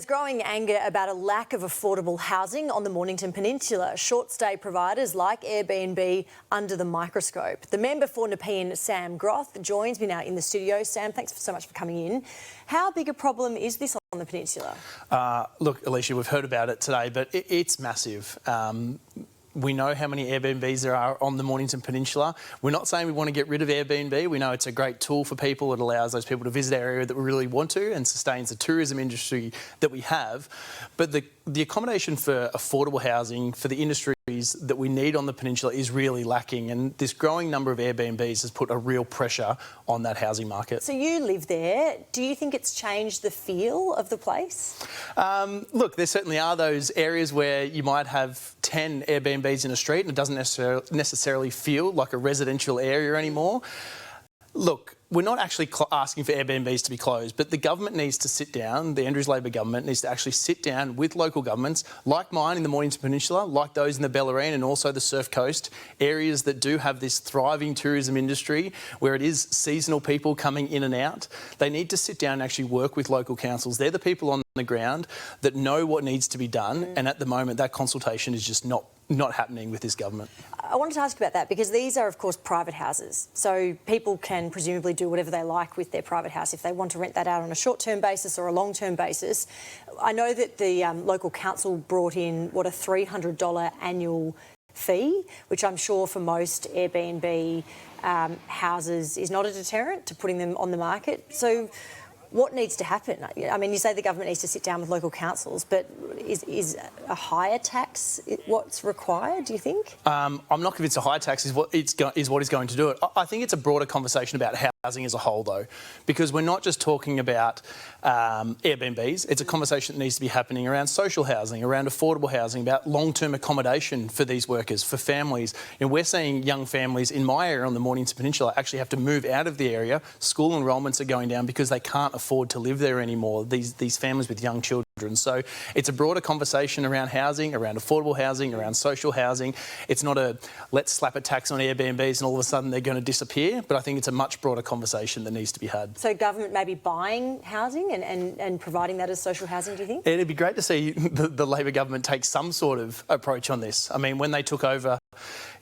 There's growing anger about a lack of affordable housing on the Mornington Peninsula. Short stay providers like Airbnb under the microscope. The member for Nepean, Sam Groth, joins me now in the studio. Sam, thanks so much for coming in. How big a problem is this on the peninsula? Look, Alicia, we've heard about it today, but it's massive. We know how many Airbnbs there are on the Mornington Peninsula. We're not saying we want to get rid of Airbnb. We know it's a great tool for people. It allows those people to visit our area that we really want to and sustains the tourism industry that we have. But the accommodation for affordable housing for the industries that we need on the peninsula is really lacking, and this growing number of Airbnbs has put a real pressure on that housing market. So you live there. Do you think it's changed the feel of the place? Look, there certainly are those areas where you might have 10 Airbnbs in a street and it doesn't necessarily feel like a residential area anymore. Look, we're not actually asking for Airbnbs to be closed, but the government needs to sit down, the Andrews Labor government needs to actually sit down with local governments, like mine in the Mornington Peninsula, like those in the Bellarine and also the Surf Coast, areas that do have this thriving tourism industry where it is seasonal people coming in and out. They need to sit down and actually work with local councils. They're the people on the ground that know what needs to be done, and at the moment that consultation is just not happening with this government. I wanted to ask you about that because these are, of course, private houses. So people can presumably do whatever they like with their private house if they want to rent that out on a short-term basis or a long-term basis. I know that the local council brought in, a $300 annual fee, which I'm sure for most Airbnb houses is not a deterrent to putting them on the market. So what needs to happen? I mean, you say the government needs to sit down with local councils, but is a higher tax what's required, do you think? I'm not convinced a higher tax is what is going to do it. I think it's a broader conversation about housing as a whole, though, because we're not just talking about Airbnbs. It's a conversation that needs to be happening around social housing, around affordable housing, about long-term accommodation for these workers, for families. We're seeing young families in my area on the Mornington Peninsula actually have to move out of the area. School enrolments are going down because they can't afford to live there anymore, these families with young children. So it's a broader conversation around housing, around affordable housing, around social housing. It's not a let's slap a tax on Airbnbs and all of a sudden they're going to disappear, but I think it's a much broader conversation that needs to be had. So government may be buying housing and providing that as social housing, do you think? It'd be great to see the Labor government take some sort of approach on this. I mean, when they took over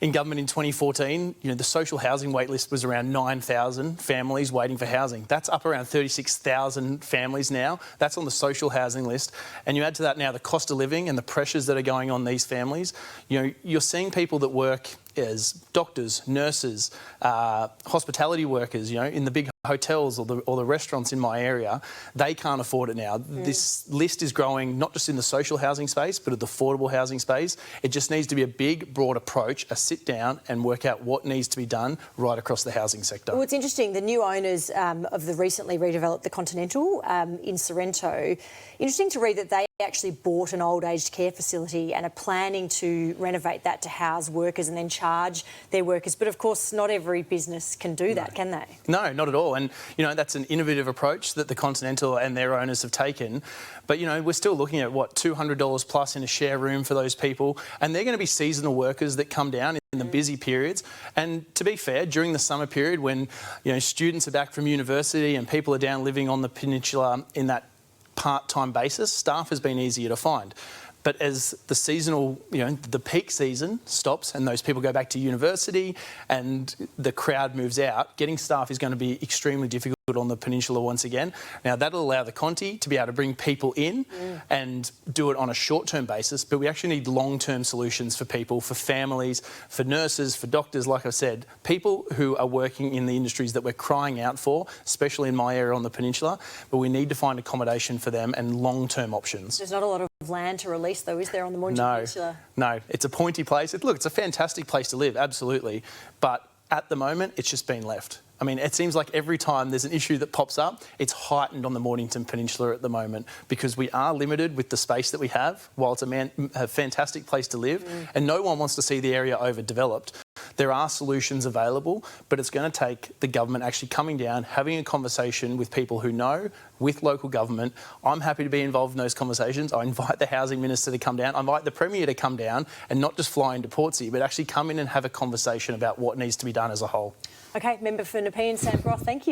in government in 2014, the social housing wait list was around 9,000 families waiting for housing. That's up around 36,000 families now. That's on the social housing list. And you add to that now the cost of living and the pressures that are going on these families. You're seeing people that work as doctors, nurses, hospitality workers, in the big hotels or the restaurants in my area. They can't afford it now. This list is growing not just in the social housing space, but at the affordable housing space. It just needs to be a big, broad approach, a sit down and work out what needs to be done right across the housing sector. Well, it's interesting, the new owners of the recently redeveloped the Continental in Sorrento, interesting to read that they actually bought an old aged care facility and are planning to renovate that to house workers and then charge their workers. But of course, not every business can do that, can they? No, not at all. And, that's an innovative approach that the Continental and their owners have taken. But, we're still looking at, $200 plus in a share room for those people. And they're going to be seasonal workers that come down in the busy periods. And to be fair, during the summer period when, students are back from university and people are down living on the peninsula in that part-time basis, staff has been easier to find. But as the seasonal, the peak season stops and those people go back to university and the crowd moves out, getting staff is going to be extremely difficult on the peninsula once again. Now, that'll allow the Conti to be able to bring people in and do it on a short-term basis, but we actually need long-term solutions for people, for families, for nurses, for doctors, like I said, people who are working in the industries that we're crying out for, especially in my area on the peninsula, but we need to find accommodation for them and long-term options. There's not a lot of land to release, though, is there, on the Mornington Peninsula? No, it's a pointy place. Look, it's a fantastic place to live, absolutely, but at the moment, it's just been left. I mean, it seems like every time there's an issue that pops up, it's heightened on the Mornington Peninsula at the moment because we are limited with the space that we have. While it's a fantastic place to live and no one wants to see the area overdeveloped, there are solutions available, but it's going to take the government actually coming down, having a conversation with people who know, with local government. I'm happy to be involved in those conversations. I invite the Housing Minister to come down. I invite the Premier to come down and not just fly into Portsea, but actually come in and have a conversation about what needs to be done as a whole. OK, member for Nepean, Sam Groth, thank you.